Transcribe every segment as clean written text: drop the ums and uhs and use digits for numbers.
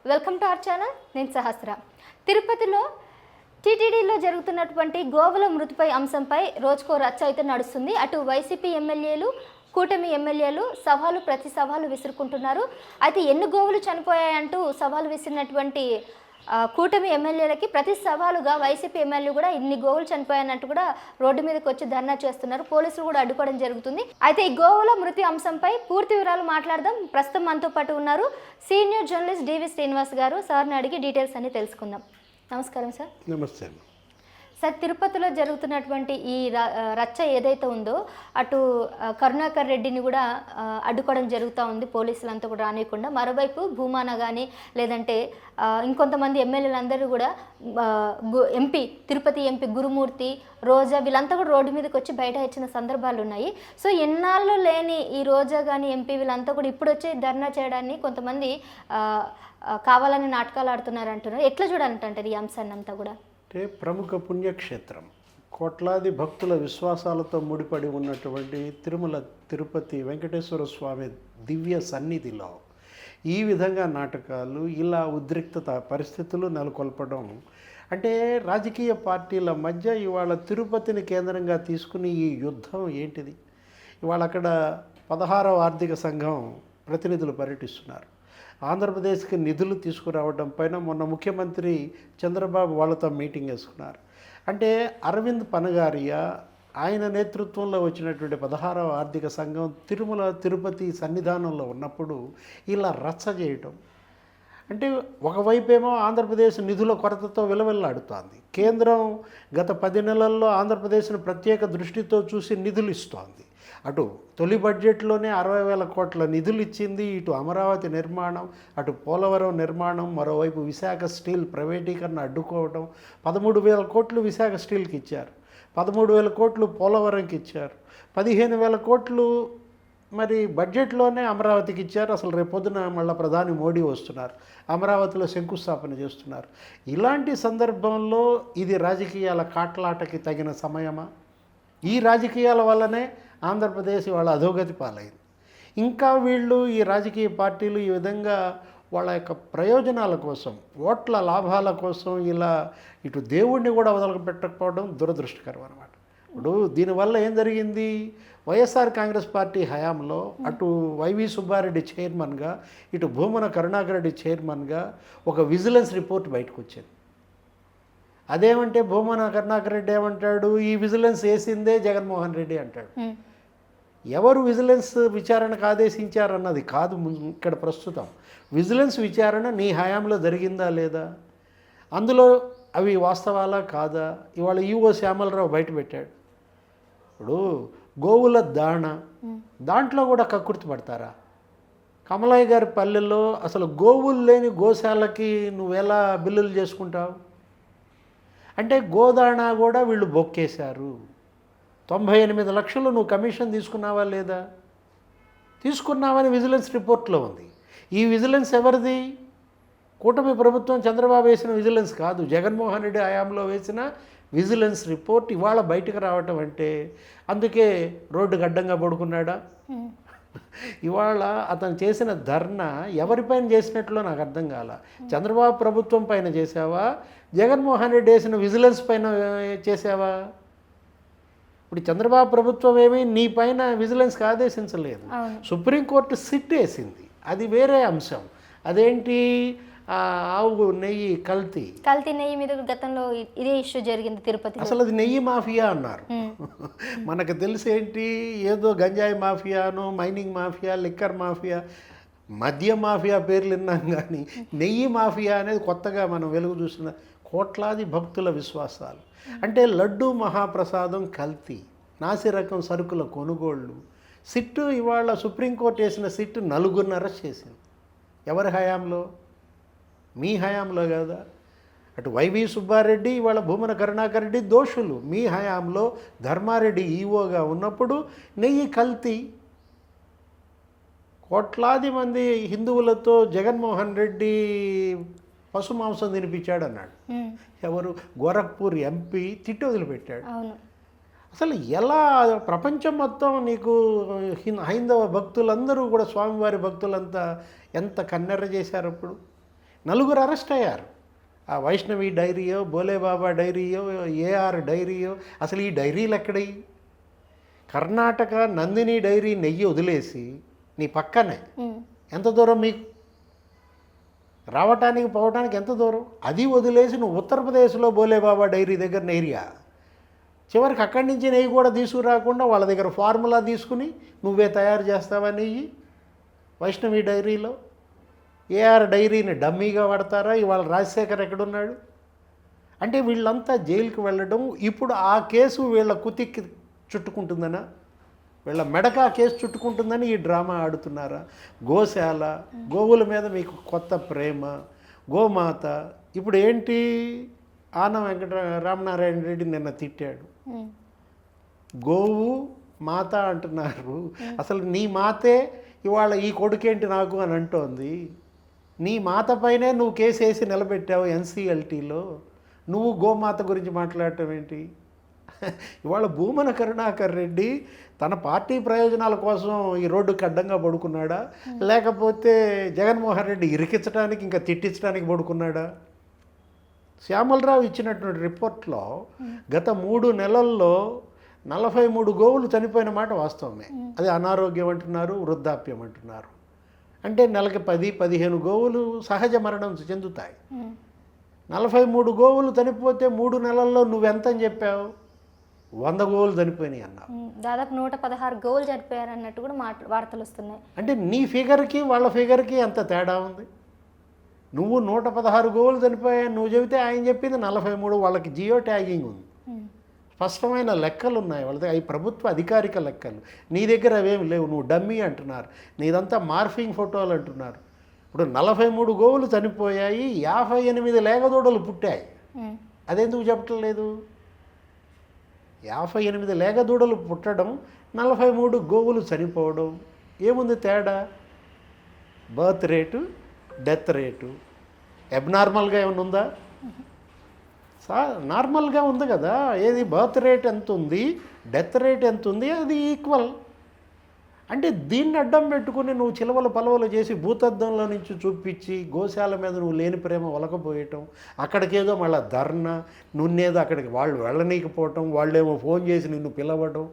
Welcome to our channel. నేను సహస్ర. తిరుపతిలో టీటీడీలో జరుగుతున్నటువంటి గోవుల మృతిపై అంశంపై రోజుకో రచ్చ అయితే నడుస్తుంది. అటు వైసీపీ ఎమ్మెల్యేలు, కూటమి ఎమ్మెల్యేలు ప్రతి సవాలు విసురుకుంటున్నారు. అయితే ఎన్ని గోవులు చనిపోయాయంటూ సవాలు విసిరినటువంటి కూటమి ఎమ్మెల్యేలకి ప్రతి సవాలుగా వైసీపీ ఎమ్మెల్యే కూడా ఇన్ని గోవులు చనిపోయాయన్నట్టు కూడా రోడ్డు మీదకి వచ్చి ధర్నా చేస్తున్నారు. పోలీసులు కూడా అడ్డుకోవడం జరుగుతుంది. అయితే ఈ గోవుల మృతి అంశంపై పూర్తి వివరాలు మాట్లాడదాం. ప్రస్తుతం మనతో పాటు ఉన్నారు సీనియర్ జర్నలిస్ట్ డివి శ్రీనివాస్ గారు. సార్ని అడిగి డీటెయిల్స్ అన్ని తెలుసుకుందాం. నమస్కారం సార్. నమస్తే సార్, తిరుపతిలో జరుగుతున్నటువంటి ఈ రచ్చ ఏదైతే ఉందో అటు కరుణాకర్ రెడ్డిని కూడా అడ్డుకోవడం జరుగుతూ ఉంది. పోలీసులంతా కూడా రానియకుండా. మరోవైపు భూమాన కానీ లేదంటే ఇంకొంతమంది ఎమ్మెల్యేలందరూ కూడా తిరుపతి ఎంపీ గురుమూర్తి, రోజా వీళ్ళంతా కూడా రోడ్డు మీదకి వచ్చి బయట ఇచ్చిన సందర్భాలు ఉన్నాయి. సో ఎన్నాళ్ళు లేని ఈ రోజా కానీ ఎంపీ వీళ్ళంతా కూడా ఇప్పుడు వచ్చి ధర్నా చేయడాన్ని కొంతమంది కావాలని నాటకాలు ఆడుతున్నారు అంటున్నారు. ఎట్లా చూడాలంటారు ఈ అంశాన్ని అంతా కూడా? అంటే ప్రముఖ పుణ్యక్షేత్రం, కోట్లాది భక్తుల విశ్వాసాలతో ముడిపడి ఉన్నటువంటి తిరుపతి వెంకటేశ్వర స్వామి దివ్య సన్నిధిలో ఈ విధంగా నాటకాలు, ఇలా ఉద్రిక్తత పరిస్థితులు నెలకొల్పడం అంటే రాజకీయ పార్టీల మధ్య ఇవాళ తిరుపతిని కేంద్రంగా తీసుకుని ఈ యుద్ధం ఏంటిది? ఇవాళ అక్కడ 16వ ఆర్థిక సంఘం ప్రతినిధులు పర్యటిస్తున్నారు. ఆంధ్రప్రదేశ్కి నిధులు తీసుకురావడం పైన మొన్న ముఖ్యమంత్రి చంద్రబాబు వాళ్ళతో మీటింగ్ వేసుకున్నారు. అంటే అరవింద్ పనగారియా ఆయన నేతృత్వంలో వచ్చినటువంటి 16వ ఆర్థిక సంఘం తిరుపతి సన్నిధానంలో ఉన్నప్పుడు ఇలా రచ్చ చేయటం అంటే ఒకవైపేమో ఆంధ్రప్రదేశ్ నిధుల కొరతతో విలవిల్లాడుతోంది. కేంద్రం గత 10 నెలల్లో ఆంధ్రప్రదేశ్ను ప్రత్యేక దృష్టితో చూసి నిధులు ఇస్తోంది. అటు తొలి బడ్జెట్లోనే 60,000 కోట్ల నిధులు ఇచ్చింది. ఇటు అమరావతి నిర్మాణం, అటు పోలవరం నిర్మాణం, మరోవైపు విశాఖ స్టీల్ ప్రైవేటీకరణ అడ్డుకోవడం. 13,000 కోట్లు విశాఖ స్టీల్కి ఇచ్చారు, 13,000 కోట్లు పోలవరంకి ఇచ్చారు, 15,000 కోట్లు మరి బడ్జెట్లోనే అమరావతికి ఇచ్చారు. అసలు రేపొద్దున మళ్ళీ ప్రధాని మోడీ వస్తున్నారు, అమరావతిలో శంకుస్థాపన చేస్తున్నారు. ఇలాంటి సందర్భంలో ఇది రాజకీయాల కాట్లాటకి తగిన సమయమా? ఈ రాజకీయాల వల్లనే ఆంధ్రప్రదేశ్ వాళ్ళ అధోగతి పాలైంది. ఇంకా వీళ్ళు ఈ రాజకీయ పార్టీలు ఈ విధంగా వాళ్ళ యొక్క ప్రయోజనాల కోసం, ఓట్ల లాభాల కోసం ఇలా ఇటు దేవుణ్ణి కూడా వదలపెట్టకపోవడం దురదృష్టకరం అన్నమాట. ఇప్పుడు దీనివల్ల ఏం జరిగింది? వైఎస్ఆర్ కాంగ్రెస్ పార్టీ హయాంలో అటు వైవి సుబ్బారెడ్డి చైర్మన్గా, ఇటు భూమన కరుణాకర్ రెడ్డి చైర్మన్గా ఒక విజిలెన్స్ రిపోర్ట్ బయటకు వచ్చింది. అదేమంటే భూమన కరుణాకర్ రెడ్డి ఏమంటాడు? ఈ విజిలెన్స్ వేసిందే జగన్మోహన్ రెడ్డి అంటాడు. ఎవరు విజిలెన్స్ విచారణకు ఆదేశించారన్నది కాదు ఇక్కడ ప్రస్తుతం. విజిలెన్స్ విచారణ నీ హయాంలో జరిగిందా లేదా, అందులో అవి వాస్తవాలా కాదా, ఇవాళ ఈఓ శ్యామలరావు బయట పెట్టాడు. ఇప్పుడు గోవుల దాంట్లో కూడా కక్కుర్తి పడతారా? కమలయ్య గారి పల్లెల్లో అసలు గోవులు లేని గోశాలకి నువ్వెలా బిల్లులు చేసుకుంటావు? అంటే గోదాణా కూడా వీళ్ళు బొక్కేశారు. 98 లక్షలు నువ్వు కమిషన్ తీసుకున్నావా లేదా? తీసుకున్నావని విజిలెన్స్ రిపోర్ట్లో ఉంది. ఈ విజిలెన్స్ ఎవరిది? కూటమి ప్రభుత్వం చంద్రబాబు వేసిన విజిలెన్స్ కాదు, జగన్మోహన్ రెడ్డి హయాంలో వేసిన విజిలెన్స్ రిపోర్ట్ ఇవాళ బయటకు రావటం అంటే అందుకే రోడ్డుకు అడ్డంగా పడుకున్నాడా? ఇవాళ అతను చేసిన ధర్నా ఎవరిపైన చేసినట్లో నాకు అర్థం కాల. చంద్రబాబు ప్రభుత్వం పైన చేసావా, జగన్మోహన్ రెడ్డి వేసిన విజిలెన్స్ పైన చేసావా? ఇప్పుడు చంద్రబాబు ప్రభుత్వం ఏమీ నీ పైన విజిలెన్స్కి ఆదేశించలేదు. సుప్రీంకోర్టు సిట్ వేసింది, అది వేరే అంశం. అదేంటి? ఆవు నెయ్యి కల్తీ నెయ్యి మీద గతంలో ఇదే ఇష్యూ జరిగింది తిరుపతి. అసలు అది నెయ్యి మాఫియా అన్నారు. మనకు తెలిసి ఏంటి, ఏదో గంజాయి మాఫియాను, మైనింగ్ మాఫియా, లిక్కర్ మాఫియా, మద్య మాఫియా పేర్లు విన్నాం. కానీ నెయ్యి మాఫియా అనేది కొత్తగా మనం వెలుగు చూసిన కోట్లాది భక్తుల విశ్వాసాలు. అంటే లడ్డు మహాప్రసాదం కల్తీ, నాసిరకం సరుకుల కొనుగోళ్ళు. సిట్టు ఇవాళ సుప్రీంకోర్టు వేసిన సిట్టు 4 అరెస్ట్ చేసింది. ఎవరి హయాంలో? మీ హయాంలో కదా. అటు వైవి సుబ్బారెడ్డి, ఇవాళ భూమన కరుణాకర్ రెడ్డి దోషులు. మీ హయాంలో ధర్మారెడ్డి ఈఓగా ఉన్నప్పుడు నెయ్యి కల్తీ. కోట్లాది మంది హిందువులతో జగన్మోహన్ రెడ్డి పశు మాంసం తినిపించాడు అన్నాడు. ఎవరు? గోరఖ్పూర్ ఎంపీ తిట్టి వదిలిపెట్టాడు. అసలు ఎలా ప్రపంచం మొత్తం నీకు హైందవ భక్తులందరూ కూడా స్వామివారి భక్తులంతా ఎంత కన్నెర్ర చేశారు. అప్పుడు నలుగురు అరెస్ట్ అయ్యారు. ఆ వైష్ణవి డైరీయో, బోలేబాబా డైరీయో, ఏఆర్ డైరీయో, అసలు ఈ డైరీలు ఎక్కడయి? కర్ణాటక నందిని డైరీ నెయ్యి వదిలేసి నీ పక్కనే ఎంత దూరం మీకు రావటానికి పోవటానికి ఎంత దూరం? అది వదిలేసి నువ్వు ఉత్తరప్రదేశ్లో బోలేబాబా డైరీ దగ్గర ఏరియా, చివరికి అక్కడి నుంచి నెయ్యి కూడా తీసుకురాకుండా వాళ్ళ దగ్గర ఫార్ములా తీసుకుని నువ్వే తయారు చేస్తావా నెయ్యి? వైష్ణవి డైరీలో ఏఆర్ డైరీని డమ్మీగా వాడతారా? ఇవాళ రాజశేఖర్ ఎక్కడున్నాడు? అంటే వీళ్ళంతా జైలుకి వెళ్ళడం, ఇప్పుడు ఆ కేసు వీళ్ళ కుతికి చుట్టుకుంటుందనా, వీళ్ళ మెడక ఆ కేసు చుట్టుకుంటుందని ఈ డ్రామా ఆడుతున్నారా? గోశాల, గోవుల మీద మీకు కొత్త ప్రేమ, గోమాత. ఇప్పుడు ఏంటి, ఆనం రామనారాయణ రెడ్డి నిన్న తిట్టాడు, గోవు మాత అంటున్నారు. అసలు నీ మాతే ఇవాళ ఈ కొడుకేంటి నాకు అని అంటోంది. నీ మాత పైనే నువ్వు కేసు వేసి నిలబెట్టావు ఎన్సీఎల్టీలో, నువ్వు గోమాత గురించి మాట్లాడటం ఏంటి? ఇవాళ భూమన కరుణాకర్ రెడ్డి తన పార్టీ ప్రయోజనాల కోసం ఈ రోడ్డుకి అడ్డంగా పడుకున్నాడా, లేకపోతే జగన్మోహన్ రెడ్డి ఇరికించడానికి ఇంకా తిట్టించడానికి పడుకున్నాడా? శ్యామలరావు ఇచ్చినటువంటి రిపోర్ట్లో గత 3 నెలల్లో 43 గోవులు చనిపోయిన మాట వాస్తవమే. అది అనారోగ్యం అంటున్నారు, వృద్ధాప్యం అంటున్నారు. అంటే నెలకి 10-15 గోవులు సహజ మరణం చెందుతాయి. 43 గోవులు చనిపోతే 3 నెలల్లో నువ్వెంత అని చెప్పావు? 100 గోవులు చనిపోయినాయి అన్నావు. దాదాపు 116 గోవులు చనిపోయారు అన్నట్టు కూడా వార్తలు వస్తున్నాయి. అంటే నీ ఫిగర్కి వాళ్ళ ఫిగర్కి ఎంత తేడా ఉంది? నువ్వు 116 గోవులు చనిపోయాయని నువ్వు చెబితే ఆయన చెప్పింది 43. వాళ్ళకి జియో ట్యాగింగ్ ఉంది, స్పష్టమైన లెక్కలు ఉన్నాయి వాళ్ళ దగ్గర, అవి ప్రభుత్వ అధికారిక లెక్కలు. నీ దగ్గర అవేమి లేవు, నువ్వు డమ్మీ అంటున్నారు, నీదంతా మార్ఫింగ్ ఫోటోలు అంటున్నారు. ఇప్పుడు 43 గోవులు చనిపోయాయి, 58 లేగదూడలు పుట్టాయి. అదెందుకు చెప్పటం లేదు? 58 లేగదూడలు పుట్టడం, 43 గోవులు చనిపోవడం, ఏముంది తేడా? బర్త్ రేటు, డెత్ రేటు అబ్నార్మల్గా ఏమైనా ఉందా? నార్మల్గా ఉంది కదా. ఏది బర్త్ రేట్ ఎంత ఉంది, డెత్ రేట్ ఎంత ఉంది, అది ఈక్వల్. అంటే దీన్ని అడ్డం పెట్టుకుని నువ్వు చిలవలు పలవలు చేసి భూతద్దంలో నుంచి చూపించి గోశాల మీద నువ్వు లేని ప్రేమ ఒలకపోయటం, అక్కడికేదో మళ్ళీ ధర్నా, నున్నేదో అక్కడికి వాళ్ళు వెళ్ళనీకపోవటం, వాళ్ళేమో ఫోన్ చేసి నిన్ను పిలవడం,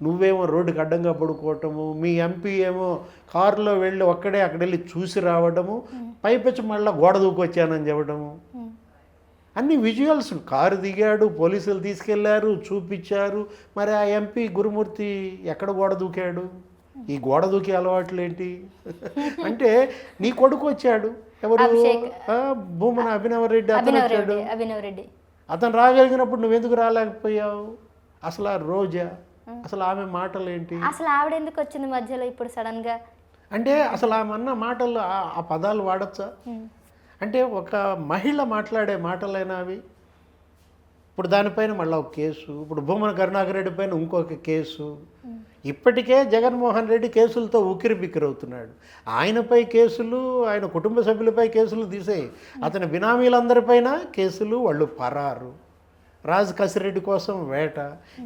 నువ్వేమో రోడ్డుకి అడ్డంగా పడుకోవటము, మీ ఎంపీ ఏమో కారులో వెళ్ళి ఒక్కడే అక్కడ వెళ్ళి చూసి రావడము, పైపెచ్చి మళ్ళీ గోడ దూకొచ్చానని చెప్పడము. అన్ని విజువల్స్, కారు దిగాడు, పోలీసులు తీసుకెళ్లారు, చూపించారు. మరి ఆ ఎంపీ గురుమూర్తి ఎక్కడ గోడ దూకాడు? ఈ గోడ దూకే అలవాట్లు ఏంటి? అంటే నీ కొడుకు వచ్చాడు, ఎవరు, భూమన అభినవ్ రెడ్డి, అతను వచ్చాడు. అతను రాగలిగినప్పుడు నువ్వెందుకు రాలేకపోయావు? అసలు ఆ రోజా, అసలు ఆమె మాటలు ఏంటి? అసలు ఆవిడ ఎందుకు వచ్చింది మధ్యలో ఇప్పుడు సడన్ గా? అంటే అసలు ఆమె అన్న మాటలు, ఆ పదాలు వాడచ్చా? అంటే ఒక మహిళ మాట్లాడే మాటలైనా అవి? ఇప్పుడు దానిపైన మళ్ళీ ఒక కేసు, ఇప్పుడు భూమన కరుణాకర్ రెడ్డి పైన ఇంకొక కేసు. ఇప్పటికే జగన్మోహన్ రెడ్డి కేసులతో ఉక్కిరి బిక్కిరవుతున్నాడు. ఆయనపై కేసులు, ఆయన కుటుంబ సభ్యులపై కేసులు తీసేయి, అతని బినామీలందరిపైన కేసులు, వాళ్ళు పరారు. రాజ్ కసిరెడ్డి కోసం వేట.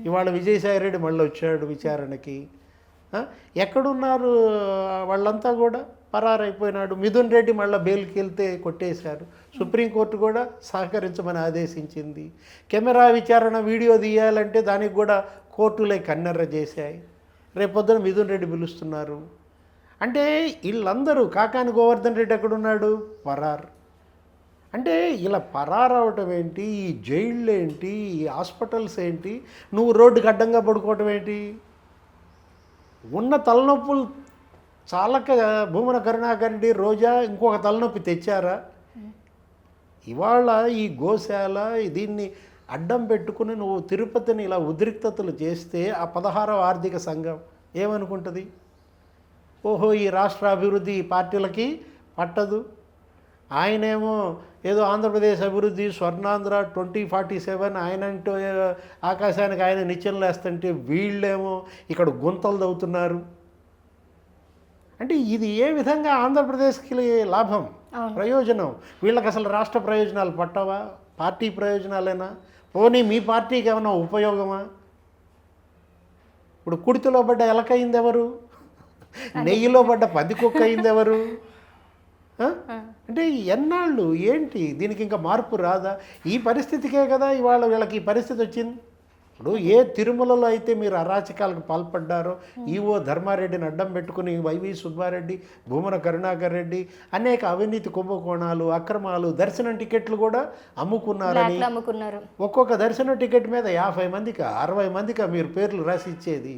ఇవాళ విజయసాయిరెడ్డి మళ్ళీ వచ్చాడు విచారణకి. ఎక్కడున్నారు వాళ్ళంతా? కూడా పరారైపోయినాడు. మిథున్ రెడ్డి మళ్ళీ బెయిల్కి వెళ్తే కొట్టేశారు. సుప్రీంకోర్టు కూడా సహకరించమని ఆదేశించింది. కెమెరా విచారణ వీడియో తీయాలంటే దానికి కూడా కోర్టులే కన్నెర్ర చేశాయి. రేపొద్దున మిథున్ రెడ్డి పిలుస్తున్నారు. అంటే వీళ్ళందరూ, కాకాని గోవర్ధన్ రెడ్డి ఎక్కడున్నాడు? పరార్. అంటే ఇలా పరారవటం ఏంటి? ఈ జైళ్ళు ఏంటి? ఈ హాస్పిటల్స్ ఏంటి? నువ్వు రోడ్డుకి అడ్డంగా పడుకోవటం ఏంటి? ఉన్న తలనొప్పులు చాలక భూమన కరుణాకర్ రెడ్డి, రోజా ఇంకొక తలనొప్పి తెచ్చారా? ఇవాళ ఈ గోశాల దీన్ని అడ్డం పెట్టుకుని నువ్వు తిరుపతిని ఇలా ఉద్రిక్తతలు చేస్తే ఆ 16వ ఆర్థిక సంఘం ఏమనుకుంటుంది? ఓహో, ఈ రాష్ట్ర అభివృద్ధి ఈ పార్టీలకి పట్టదు. ఆయనేమో ఏదో ఆంధ్రప్రదేశ్ అభివృద్ధి, స్వర్ణాంధ్ర 2047 ఆయనంటూ ఆకాశానికి ఆయన నిచ్చెనలు వేస్తుంటే వీళ్ళేమో ఇక్కడ గుంతలు తవ్వుతున్నారు. అంటే ఇది ఏ విధంగా ఆంధ్రప్రదేశ్కి లాభం, ప్రయోజనం? వీళ్ళకి అసలు రాష్ట్ర ప్రయోజనాలు పట్టవా? పార్టీ ప్రయోజనాలేనా? పోనీ మీ పార్టీకి ఏమైనా ఉపయోగమా? ఇప్పుడు కుడితిలో పడ్డ ఎలకయింది ఎవరు? నెయ్యిలో పడ్డ పందికొక్క అయింది ఎవరు? అంటే ఎన్నాళ్ళు ఏంటి దీనికి ఇంకా మార్పు రాదా? ఈ పరిస్థితికే కదా ఇవాళ వీళ్ళకి ఈ పరిస్థితి వచ్చింది. ఇప్పుడు ఏ తిరుమలలో అయితే మీరు అరాచకాలకు పాల్పడ్డారో, ఈవో ధర్మారెడ్డిని అడ్డం పెట్టుకుని వైవి సుబ్బారెడ్డి, భూమన కరుణాకర్ రెడ్డి అనేక అవినీతి కుంభకోణాలు, అక్రమాలు, దర్శనం టికెట్లు కూడా అమ్ముకున్నారని, బ్లాక్లో అమ్ముకున్నారు. ఒక్కొక్క దర్శనం టికెట్ మీద 50 మందికా 60 మందికా మీరు పేర్లు రాసి ఇచ్చేది.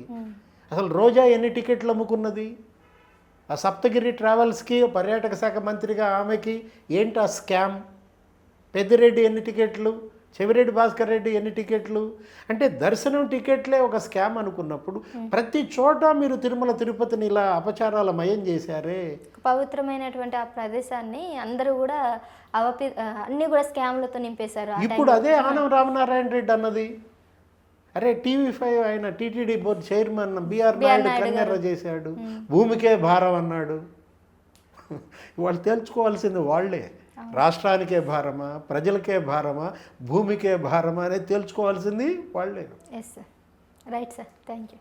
అసలు రోజా ఎన్ని టికెట్లు అమ్ముకున్నది? ఆ సప్తగిరి ట్రావెల్స్కి పర్యాటక శాఖ మంత్రిగా ఆమెకి ఏంటి ఆ స్కామ్? పెద్దిరెడ్డి ఎన్ని టికెట్లు, చెవిరెడ్డి భాస్కర్ రెడ్డి ఎన్ని టికెట్లు? అంటే దర్శనం టికెట్లే ఒక స్కామ్ అనుకున్నప్పుడు ప్రతి చోట మీరు తిరుమల తిరుపతిని ఇలా అపచారాల మయం చేశారే. పవిత్రమైనటువంటి ఆ ప్రదేశాన్ని అందరూ కూడా అన్నీ కూడా స్కామ్లతో నింపేశారు. ఇప్పుడు అదే ఆనం రామనారాయణ రెడ్డి అన్నది. అరే TV5 ఆయన TTD board chairman B R Naidu కన్నెర్ర చేశాడు, భూమికే భారం అన్నాడు. వాళ్ళు తేల్చుకోవాల్సింది వాళ్ళే. రాష్ట్రానికే భారమా, ప్రజలకే భారమా, భూమికే భారమా అనేది తేల్చుకోవాల్సింది వాళ్ళే. Yes sir, right sir, thank you.